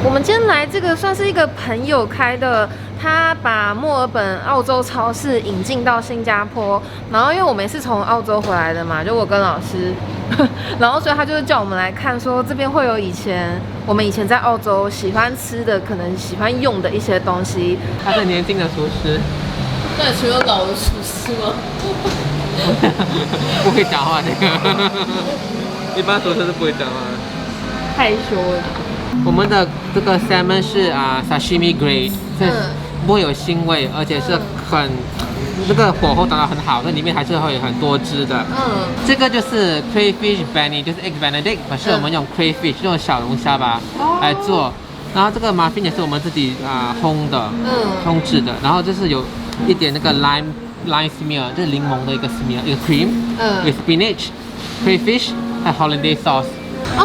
我们今天来这个算是一个朋友开的，他把墨尔本澳洲超市引进到新加坡，然后因为我们也是从澳洲回来的嘛，就我跟老师，然后所以他就是叫我们来看，说这边会有我们以前在澳洲喜欢吃的，可能喜欢用的一些东西。他是年轻的厨师，那除了老的厨师吗？不会讲话这个，一般厨师是不会讲话的。害羞了。我们的这个 salmon 是sashimi grade， 是不会有腥味，而且是很那个火候达到很好，那里面还是会有很多汁的。这个就是 crayfish benny， 就是 egg benedict， 可是我们用 crayfish 这种小龙虾吧来做。然后这个 muffin 也是我们自己烘的，烘制的。然后就是有一点那个 lime smear， 就是柠檬的一个 smear， 一个 cream，with spinach、crayfish 还有 hollandaise sauce。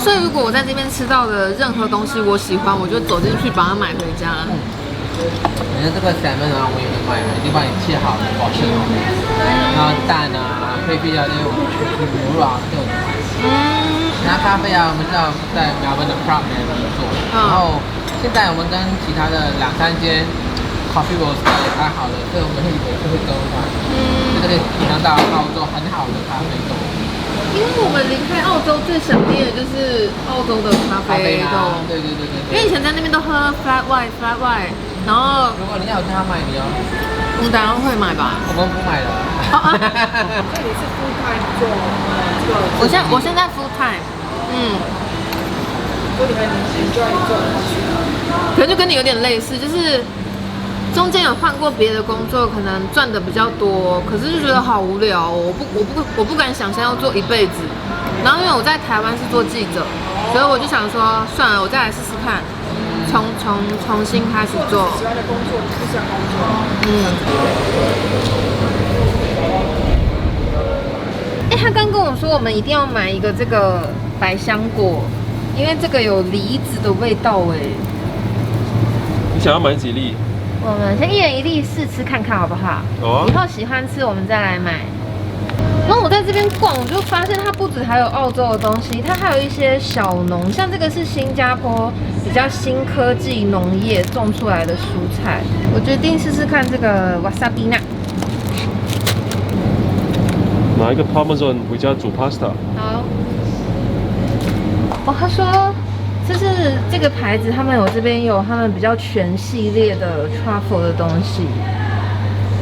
所以如果我在这边吃到的任何东西我喜欢，我就走进去把它买回家。你看这个 salmon 啊，我也会买，已经帮你切好了，保鲜好。然后蛋啊、crayfish 啊，这种牛肉啊这种。然后咖啡啊，我们知道在Melbourne的 Prub 那边做。然后现在我们跟其他的2-3间 coffee roaster 也开好了，所以我们会更换。这个可以品尝到澳洲很好的咖啡豆。因为我们离开澳洲最想念的就是澳洲的咖啡豆。对。因为以前在那边都喝 flat white， 然后如果你要他买，你要我们当然会买吧。我们不买了。这里是 full time 做这个。我现在 full time， 所以你很 enjoy 做的东西。可能就跟你有点类似，就是中间有换过别的工作，可能赚的比较多，可是就觉得好无聊哦，我不敢想象要做一辈子。然后因为我在台湾是做记者，所以我就想说，算了，我再来试试看，重新开始做。喜欢的工作不想工作。他刚跟我说，我们一定要买一个这个百香果，因为这个有梨子的味道哎。你想要买几粒？我们先1人1粒试吃看看好不好？以后喜欢吃我们再来买。然后我在这边逛，我就发现它不止还有澳洲的东西，它还有一些小农，像这个是新加坡比较新科技农业种出来的蔬菜。我决定试试看这个 wasabi 纳。拿一个 Parmesan 回家煮 pasta。好。他说这个牌子，他们这边有他们比较全系列的 truffle 的东西，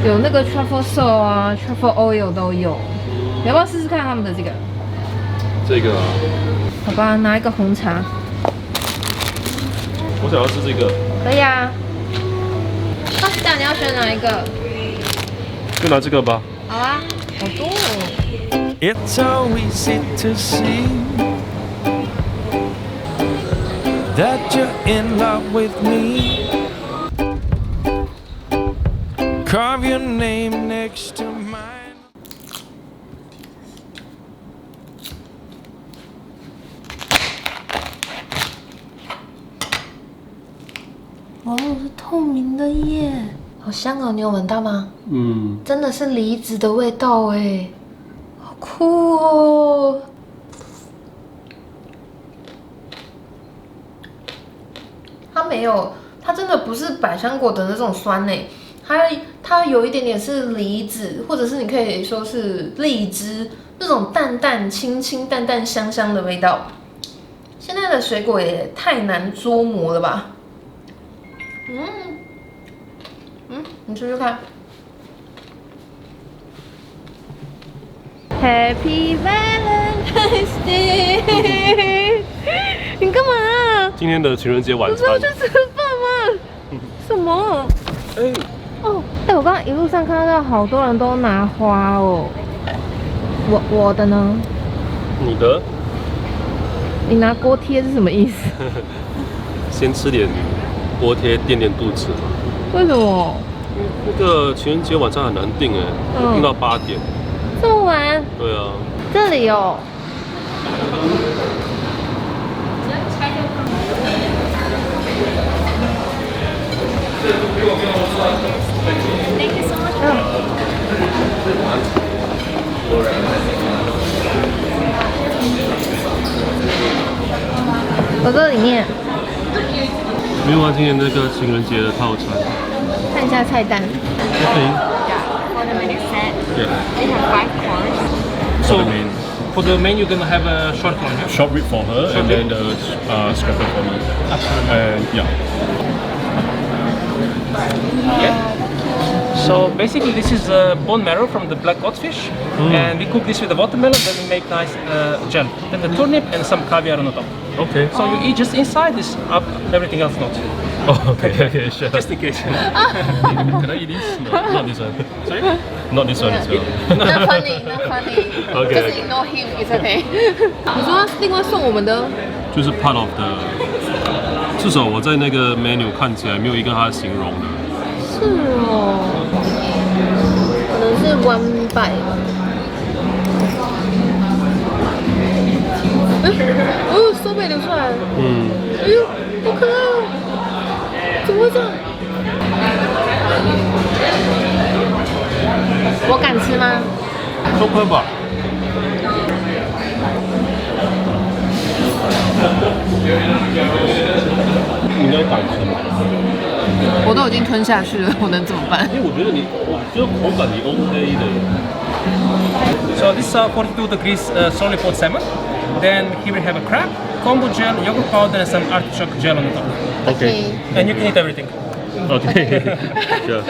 有那个 truffle salt 啊 ，truffle oil 都有。你要不要试试看他们的这个？这个啊。好吧，拿一个红茶。我想要吃这个。可以啊。那你要选哪一个？就拿这个吧。好啊，好多哦。It's so easy to see that you're in love with me. Carve your name next to mine. 哦，是透明的耶，好香哦！你有闻到吗？真的是梨子的味道哎，好酷哦！它没有，它真的不是百香果的那种酸呢，它有一点点是梨子，或者是你可以说是荔枝那种淡淡、清清淡淡、香香的味道。现在的水果也太难捉摸了吧？你试试看。Happy Valentine's Day 你干嘛？今天的情人节晚餐。不是要去吃饭吗？什么？我刚刚一路上看到好多人都拿花哦。我的呢？你的？你拿锅贴是什么意思？先吃点锅贴垫垫肚子嘛。为什么？那个情人节晚餐很难订哎，订到8点。这么晚？对啊。这里哦。Thank you so much. 我这里面。没有啊，今年那个情人节的套餐。看一下菜单。 Okay. For the menu set, Yeah. we have 5 course. For the main. For the main, you're gonna have a short one. Yeah? Short rib for her and then the scramble for me. And yeah. So basically, this is bone marrow from the black codfish, and we cook this with the watermelon. Then we make nice gel. Then the turnip and some caviar on the top. Okay. So you eat just inside this, up everything else not. Oh, okay, sure. Just in case. Can I eat this? No, not this one. Sorry? Not this one as well. Not funny, not funny. Okay, Just okay. ignore him, it's okay. 你说另外送我们的，就是 part of the，至少我在那个 menu 看起来没有一个它的形容的。是哦，可能是1 bite 吧。哦，手背流出来了。哎呦，好可爱哦！怎么会这样？我敢吃吗？说亏吧。应该敢吃吧？我都已经吞下去了，我能怎么办？因为我觉得口感你 OK 的。So this is 42 degrees solid pot salmon. Then here we have a crab, kombu gel, yogurt powder, and some artichoke gel on the top. OK And you can eat everything. OK，是。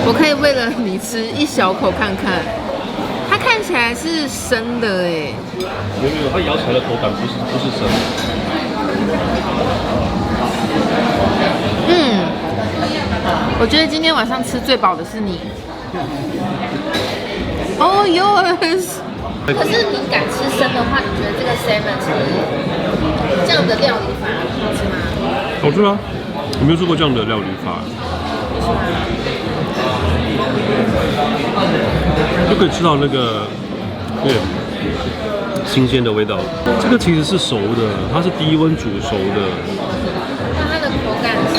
我可以为了你吃一小口看看，它看起来是生的哎。没有，它咬起来的口感不是生。我觉得今天晚上吃最饱的是你。Oh yours。可是你敢吃生的话，你觉得这个 salmon 这样的料理法好吃吗？好吃啊！我没有做过这样的料理法。就可以吃到那个新鲜的味道。这个其实是熟的，它是低温煮熟的。那它的口感是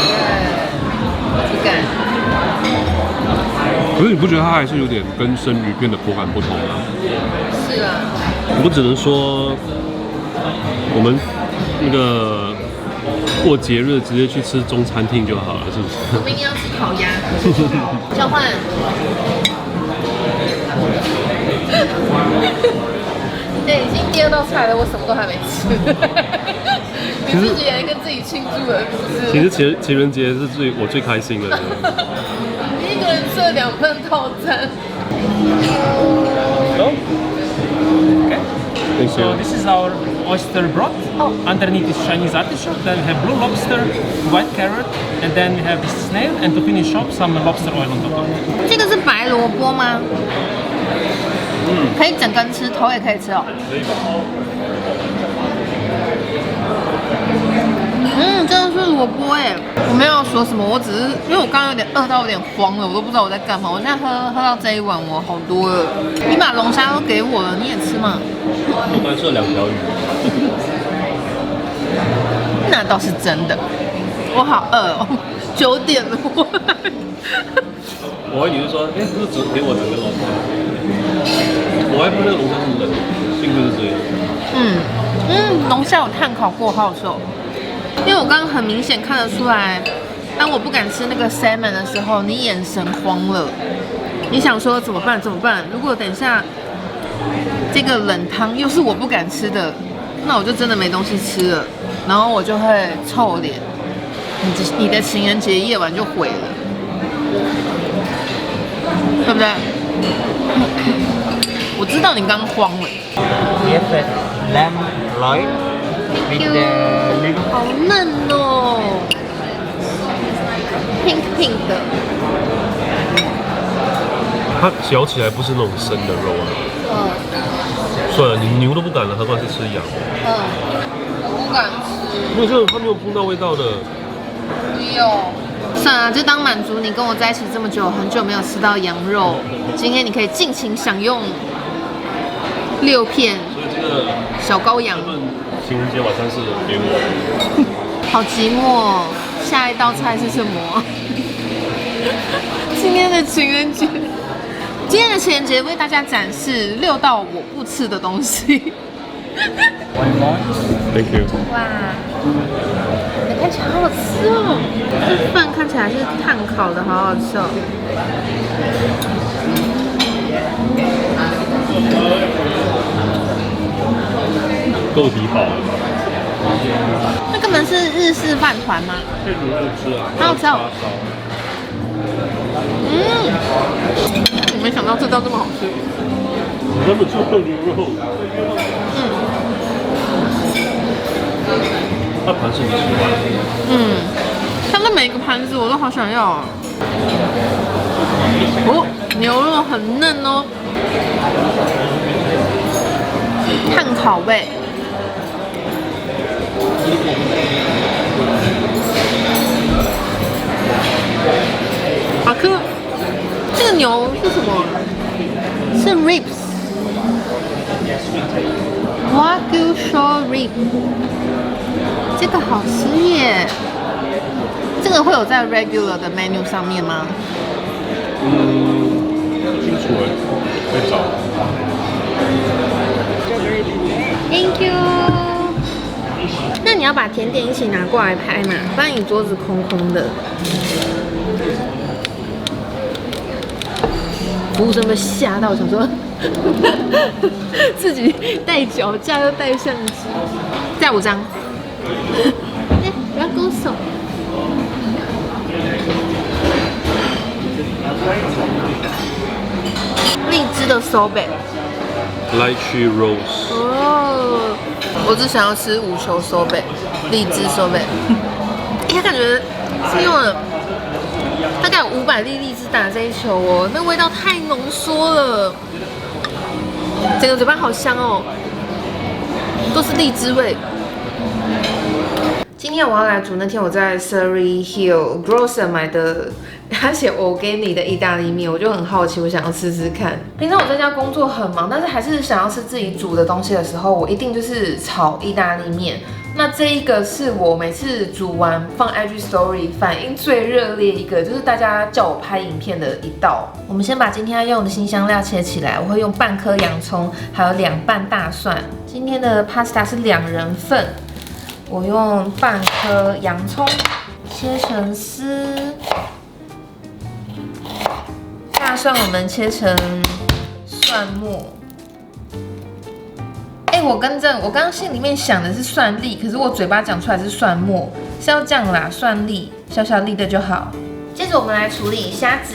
质感。可是你不觉得它还是有点跟生鱼片的口感不同吗？是啊。我只能说，我们那个过节日直接去吃中餐厅就好了，是不是？我明天要吃烤鸭，交换。已经第2道菜了，我什么都还没吃。你自己还跟自己庆祝了，是不是？其实情人节是我最开心的。你一个人吃了2份套餐。Okay. Thank So you. this is our oyster broth. Underneath is Chinese artichoke. Then we have blue lobster, white carrot, and then we have this snail. And to finish off, some lobster oil on top. 这个是白萝卜吗？可以整根吃，头也可以吃哦。真的是萝卜哎！我没有要说什么，我只是因为我刚刚有点饿到有点慌了，我都不知道我在干嘛。我现在喝到这一碗，我好多了。你把龙虾都给我了，你也吃吗？我刚才吃了2条鱼。那倒是真的，我好饿哦，9点了。我还以为说，不是只给我2个龙虾，我还不知道龙虾是冷，幸亏是这样。龙虾有炭烤过，好好吃哦。因为我刚刚很明显看得出来，当我不敢吃那个 salmon 的时候，你眼神慌了。你想说怎么办？怎么办？如果等一下这个冷汤又是我不敢吃的，那我就真的没东西吃了，然后我就会臭脸，你的情人节夜晚就毁了，对不对？我知道你刚慌了。We have a lamb loin with the little 好嫩哦，pink pink 的。它嚼起来不是那种生的肉啊。算了，你牛都不敢了，何况是吃羊？我不敢吃。因为这种它没有碰到味道的。没有。算了，就当满足你跟我在一起这么久，很久没有吃到羊肉，今天你可以尽情享用6片所以这个小羔羊。情人节晚餐是给我。好寂寞哦，下一道菜是什么？今天的情人节为大家展示6道我不吃的东西。One more. Thank you。哇，看起来好好吃哦！这饭看起来是炭烤的，好好吃哦。够抵饱了吧？那根本是日式饭团吗？可以卤肉汁啊，好好吃哦。我没想到这道这么好吃。他们做牛肉。它盘是你喜欢的。它的每一个盘子我都好想要啊。哦，牛肉很嫩哦，炭烤味。好吃。这个牛是什么？是 ribs。Wagyu short rib。这个好吃耶！这个会有在 regular 的 menu 上面吗？不清楚哎，可以找。Thank you。那你要把甜点一起拿过来拍嘛，不然你桌子空空的。服务生被吓到，想说自己带脚架又带相机，再5张。哎，不要勾手。荔枝的收贝。Lychee Rose。哦，我只想要吃5球收贝，荔枝收贝。它感觉是用了大概有500粒荔枝打这一球哦，那味道太浓缩了，整个嘴巴好香哦，都是荔枝味。今天我要来煮那天我在 Surrey Hill Grocer 买的，他写 organic 的意大利面，我就很好奇，我想要试试看。平常我在家工作很忙，但是还是想要吃自己煮的东西的时候，我一定就是炒意大利面。那这一个是我每次煮完放 IG Story 反应最热烈一个，就是大家叫我拍影片的一道。我们先把今天要用的辛香料切起来，我会用半颗洋葱，还有2瓣大蒜。今天的 pasta 是2人份。我用半颗洋葱切成丝，大蒜我们切成蒜末。我更正，我刚刚心里面想的是蒜粒，可是我嘴巴讲出来是蒜末，是要这样啦，蒜粒小小粒的就好。接着我们来处理虾子。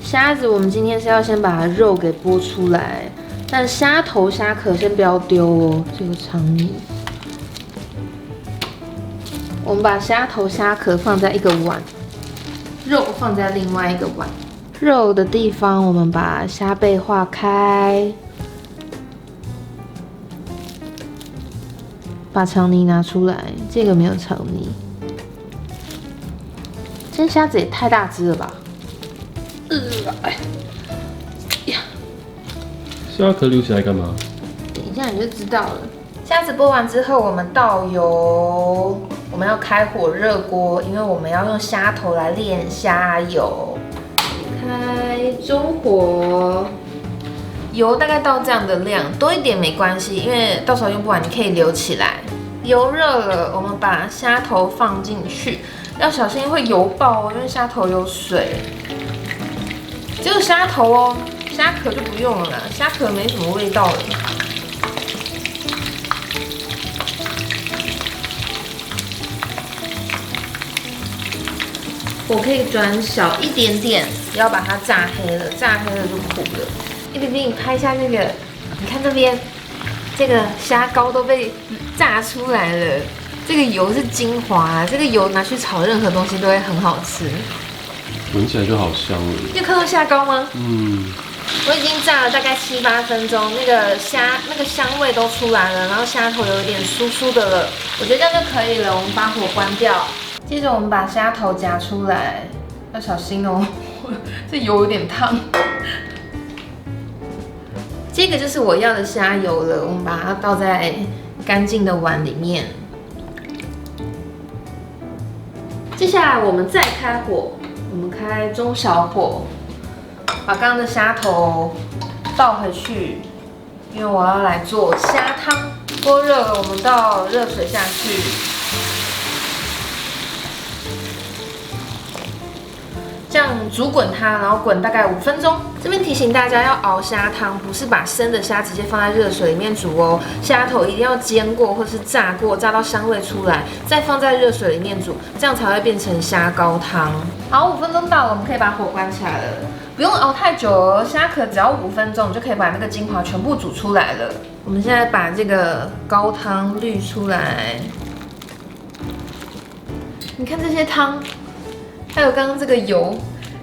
虾子我们今天是要先把肉给剥出来。但虾头、虾壳先不要丢哦，这个肠泥。我们把虾头、虾壳放在一个碗，肉放在另外一个碗。肉的地方，我们把虾背划开，把肠泥拿出来。这个没有肠泥。这虾子也太大只了吧！虾壳留起来干嘛？等一下你就知道了。虾子剥完之后，我们倒油，我们要开火热锅，因为我们要用虾头来炼虾油。开中火，油大概到这样的量，多一点没关系，因为到时候用不完你可以留起来。油热了，我们把虾头放进去，要小心会油爆哦，因为虾头有水。只有虾头哦。虾壳就不用了啦，虾壳没什么味道了。火可以转小一点点，不要把它炸黑了，炸黑了就苦了。一点点，你拍一下那个，你看这边，这个虾膏都被炸出来了。这个油是精华，这个油拿去炒任何东西都会很好吃。闻起来就好香了。你有看到虾膏吗？我已经炸了大概7、8分钟，那个香味都出来了，然后虾头有一点酥酥的了，我觉得这样就可以了。我们把火关掉，接着我们把虾头夹出来，要小心哦，这油有点烫。这个就是我要的虾油了，我们把它倒在干净的碗里面。接下来我们再开火，我们开中小火。把刚刚的虾头倒回去，因为我要来做虾汤。锅热了，我们倒热水下去。这样煮滚它，然后滚大概5分钟。这边提醒大家，要熬虾汤，不是把生的虾直接放在热水里面煮哦，虾头一定要煎过或是炸过，炸到香味出来，再放在热水里面煮，这样才会变成虾高汤。好，5分钟到了，我们可以把火关起来了，不用熬太久哦，虾壳只要5分钟，你就可以把那个精华全部煮出来了。我们现在把这个高汤滤出来，你看这些汤。还有刚刚这个油，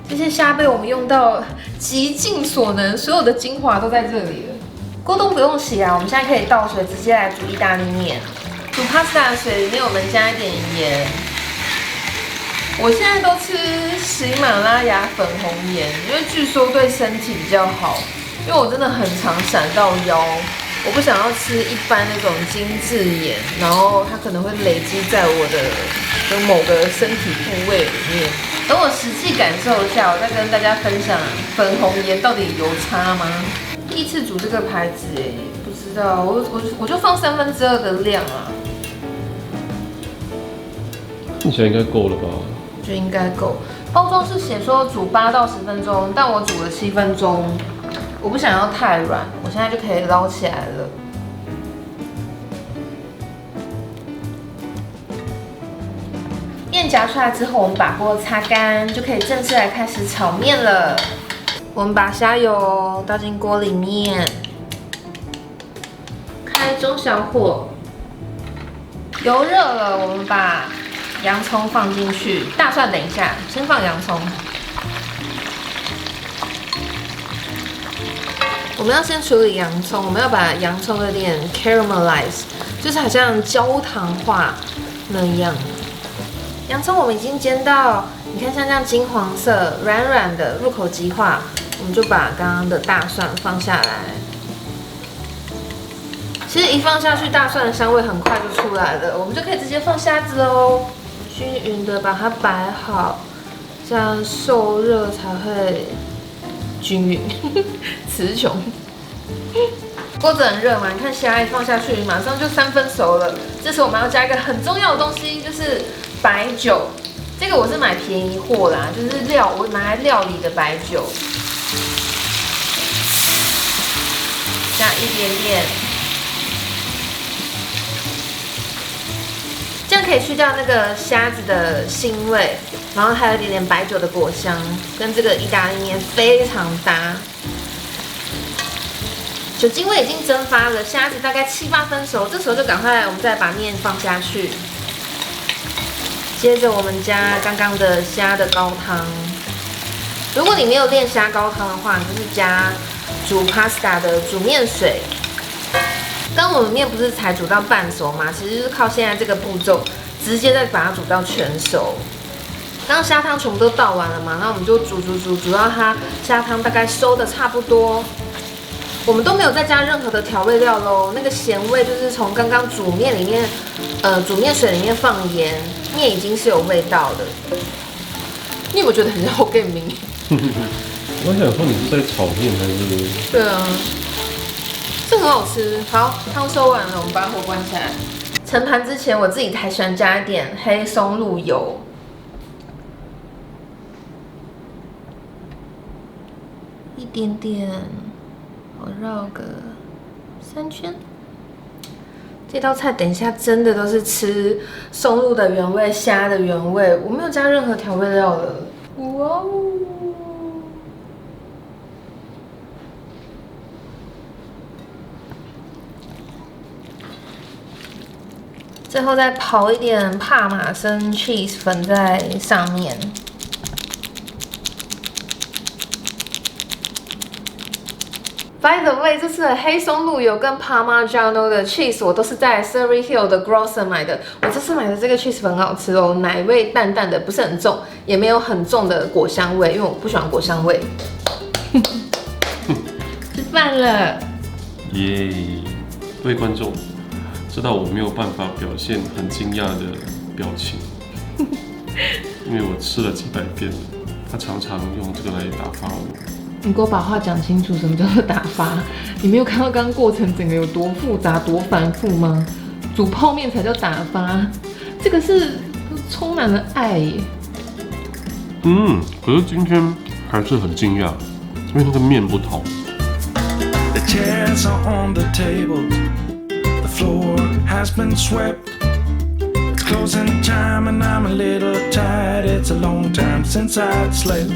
这些虾被我们用到极尽所能，所有的精华都在这里了。锅都不用洗啊，我们现在可以倒水直接来煮意大利面。煮 pasta 的水里面我们加一点盐。我现在都吃喜马拉雅粉红盐，因为据说对身体比较好。因为我真的很常闪到腰，我不想要吃一般那种精致盐，然后它可能会累积在我的某个身体部位里面。等我实际感受一下，我再跟大家分享粉红盐到底有差吗？第一次煮这个牌子，不知道，我就放2/3的量啊。听起来应该够了吧？就应该够。包装是写说煮8到10分钟，但我煮了7分钟。我不想要太软，我现在就可以捞起来了。面夹出来之后，我们把锅擦干，就可以正式来开始炒面了。我们把虾油倒进锅里面，开中小火。油热了，我们把洋葱放进去，大蒜等一下，先放洋葱。我们要先处理洋葱，我们要把洋葱有点 caramelize， 就是好像焦糖化那样。洋葱我们已经煎到，你看像这样金黄色，软软的，入口即化。我们就把刚刚的大蒜放下来。其实一放下去，大蒜的香味很快就出来了，我们就可以直接放虾子喽，均匀的把它摆好，这样受热才会均匀。词穷。锅子很热嘛，你看虾一放下去，马上就3分熟了。这时我们要加一个很重要的东西，就是白酒。这个我是买便宜货啦，就是我拿来料理的白酒，加一点点，这样可以去掉那个虾子的腥味，然后还有一点点白酒的果香，跟这个意大利面非常搭。酒精味已经蒸发了，虾子大概7、8分熟，这时候就赶快我们再把面放下去。接着我们加刚刚的虾的高汤。如果你没有练虾高汤的话，你就是加煮 pasta 的煮面水。刚我们面不是才煮到半熟吗？其实就是靠现在这个步骤，直接再把它煮到全熟。刚刚虾汤全部都倒完了嘛，那我们就煮到它虾汤大概收的差不多。我们都没有再加任何的调味料喽，那个咸味就是从刚刚煮面里面，煮面水里面放盐，面已经是有味道的。你有没有觉得很像后面名？我想说你是在炒面还是？对啊，这很好吃。好，汤收完了，我们把火关起来。盛盘之前，我自己还喜欢加一点黑松露油。一点点。我绕个3圈。这道菜等一下真的都是吃松露的原味、虾的原味，我没有加任何调味料了。哇哦！最后再刨一点帕玛森 cheese 粉在上面。By the way， 这次的黑松露油跟 Parmigiano 的 cheese 我都是在 Surrey Hill 的 Grocer 买的。我这次买的这个 cheese 很好吃哦，奶味淡淡的，不是很重，也没有很重的果香味，因为我不喜欢果香味。吃饭了，耶！各位观众，知道我没有办法表现很惊讶的表情，因为我吃了几百遍了，他常常用这个来打发我。你给我把话讲清楚，什么叫做打发？你没有看到刚刚过程整个有多复杂、多繁复吗？煮泡面才叫打发，这个是充满了爱耶。可是今天还是很惊讶，因为那个面不同。The chairs are on the table. The floor has been swept. It's closing time and I'm a little tired. It's a long time since I've slept.